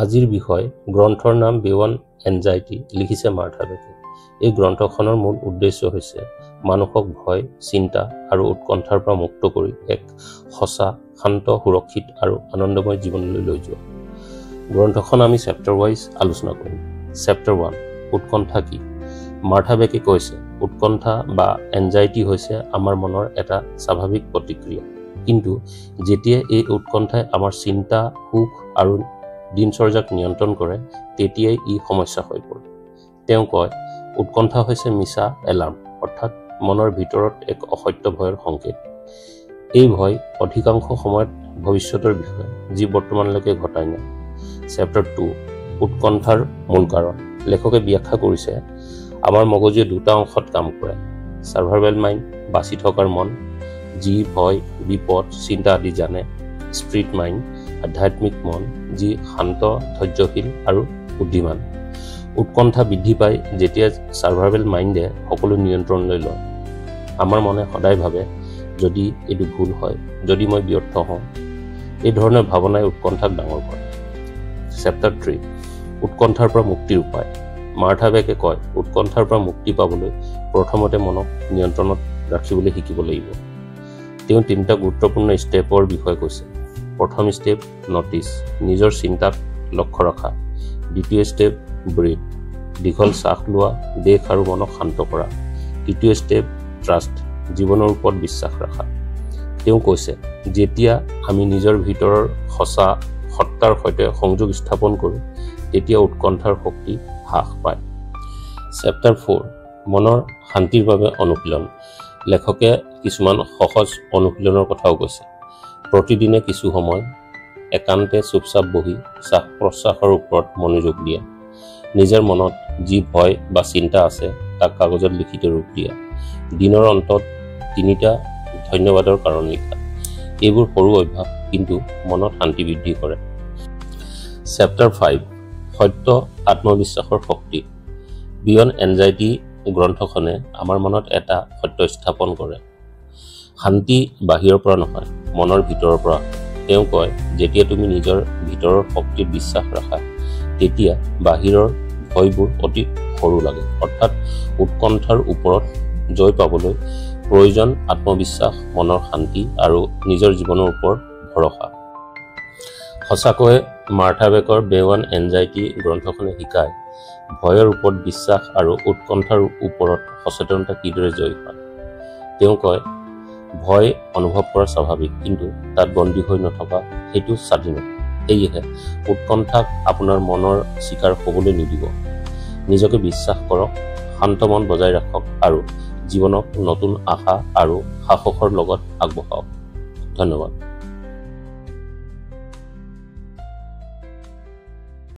আজিৰ বিষয় গ্ৰন্থৰ নাম বেৱান এনজাইটি লিখিছে মাৰ্থা বেকে। এই গ্ৰন্থখনৰ মূল উদ্দেশ্য হৈছে মানুহক ভয়, চিন্তা আৰু উৎকণ্ঠাৰ পৰা মুক্ত কৰি এক সঁচা, শান্ত, সুৰক্ষিত আৰু আনন্দময় জীৱনলৈ লৈ যোৱা। গ্ৰন্থখন আমি চেপ্টাৰ ৱাইজ আলোচনা কৰিম। চেপ্টাৰ 1 উৎকণ্ঠা কি? মাৰ্থা বেকে কৈছে উৎকণ্ঠা বা এনজাইটি হৈছে আমাৰ মনৰ এটা স্বাভাৱিক প্ৰতিক্ৰিয়া, কিন্তু যেতিয়া এই উৎকণ্ঠাই আমাৰ চিন্তা, সুখ আৰু দিনচৰ্যাক নিয়ন্ত্ৰণ কৰে তেতিয়াই ই সমস্যা হৈ পৰে। তেওঁ কয় উৎকণ্ঠা হৈছে মিছা এলাৰ্ম, অৰ্থাৎ মনৰ ভিতৰত এক অসত্য ভয়ৰ সংকেত। এই ভয় অধিকাংশ সময়ত ভৱিষ্যতৰ বিষয় যি বৰ্তমানলৈকে ঘটাই নাই। চেপ্টাৰ 2 উৎকণ্ঠাৰ মূল কাৰণ। লেখকে ব্যাখ্যা কৰিছে আমাৰ মগজুৱে দুটা অংশত কাম কৰে। সাৰ্ভাইভেল মাইণ্ড, বাচি থকাৰ মন, যি ভয়, বিপদ, চিন্তা আদি জানে। স্পিৰিট মাইণ্ড, আধ্যাত্মিক মন, যি শান্ত, ধৈৰ্যশীল আৰু বুদ্ধিমান। উৎকণ্ঠা বৃদ্ধি পায় যেতিয়া সাৰ্ভাইভেল মাইণ্ডে সকলো নিয়ন্ত্ৰণলৈ লয়। আমাৰ মনে সদায় ভাবে যদি এইটো ভুল হয়, যদি মই ব্যৰ্থ হওঁ। এই ধৰণৰ ভাৱনাই উৎকণ্ঠাক ডাঙৰ কৰে। চেপ্টাৰ 3 উৎকণ্ঠাৰ পৰা মুক্তিৰ উপায়। মাৰ্থা বেকে কয় উৎকণ্ঠাৰ পৰা মুক্তি পাবলৈ প্ৰথমতে মনক নিয়ন্ত্ৰণত ৰাখিবলৈ শিকিব লাগিব। তেওঁ 3টা গুৰুত্বপূৰ্ণ ষ্টেপৰ বিষয়ে কৈছে। প্ৰথম ষ্টেপ নটিচ, নিজৰ চিন্তাক লক্ষ্য ৰখা। দ্বিতীয় ষ্টেপ ব্ৰেথ, দীঘল শ্বাস লোৱা, দেহ আৰু মনক শান্ত কৰা। তৃতীয় ষ্টেপ ট্ৰাষ্ট, জীৱনৰ ওপৰত বিশ্বাস ৰখা। তেওঁ কৈছে যেতিয়া আমি নিজৰ ভিতৰৰ সঁচা সত্তাৰ সৈতে সংযোগ স্থাপন কৰোঁ তেতিয়া উৎকণ্ঠাৰ শক্তি হ্ৰাস পায়। চেপ্টাৰ 4 মনৰ শান্তিৰ বাবে অনুশীলন। লেখকে কিছুমান সহজ অনুশীলনৰ কথাও কৈছে। প্ৰতিদিনে কিছু সময় একান্তে চুপচাপ বহি শ্বাস প্ৰশ্বাসৰ ওপৰত মনোযোগ দিয়া। নিজৰ মনত যি ভয় বা চিন্তা আছে তাক কাগজত লিখিত ৰূপ দিয়া। দিনৰ অন্তত 3টা ধন্যবাদৰ কাৰণ লিখা। এইবোৰ সৰু অভ্যাস কিন্তু মনত শান্তি বৃদ্ধি কৰে। চেপ্টাৰ 5 সত্য আত্মবিশ্বাসৰ শক্তি। বিয়ণ্ড এনজাইটি গ্ৰন্থখনে আমাৰ মনত এটা সত্য স্থাপন কৰে। শান্তি বাহিৰৰ পৰা নহয়, মনৰ ভিতৰৰ পৰা। তেওঁ কয় যেতিয়া তুমি নিজৰ ভিতৰৰ শক্তিত বিশ্বাস ৰাখা তেতিয়া বাহিৰৰ ভয়বোৰ অতি সৰু লাগে। অৰ্থাৎ উৎকণ্ঠাৰ ওপৰত জয় পাবলৈ প্ৰয়োজন আত্মবিশ্বাস, মনৰ শান্তি আৰু নিজৰ জীৱনৰ ওপৰত ভৰসা। সঁচাকৈয়ে মাৰ্থা বেকৰ বেৱান এনজাইটি গ্ৰন্থখনে শিকায় ভয়ৰ ওপৰত বিশ্বাস আৰু উৎকণ্ঠাৰ ওপৰত সচেতনতা কিদৰে জয়ী হয়। তেওঁ কয় ভয় অনুভৱ কৰা স্বাভাৱিক, কিন্তু তাত বন্দী হৈ নথকা সেইটো স্বাধীনতা। সেয়েহে উৎকণ্ঠাক আপোনাৰ মনৰ চিকাৰ হ'বলৈ নিদিব। নিজকে বিশ্বাস কৰক, শান্ত মন বজাই ৰাখক আৰু জীৱনক নতুন আশা আৰু সাহসৰ লগত আগবঢ়াওক। ধন্যবাদ।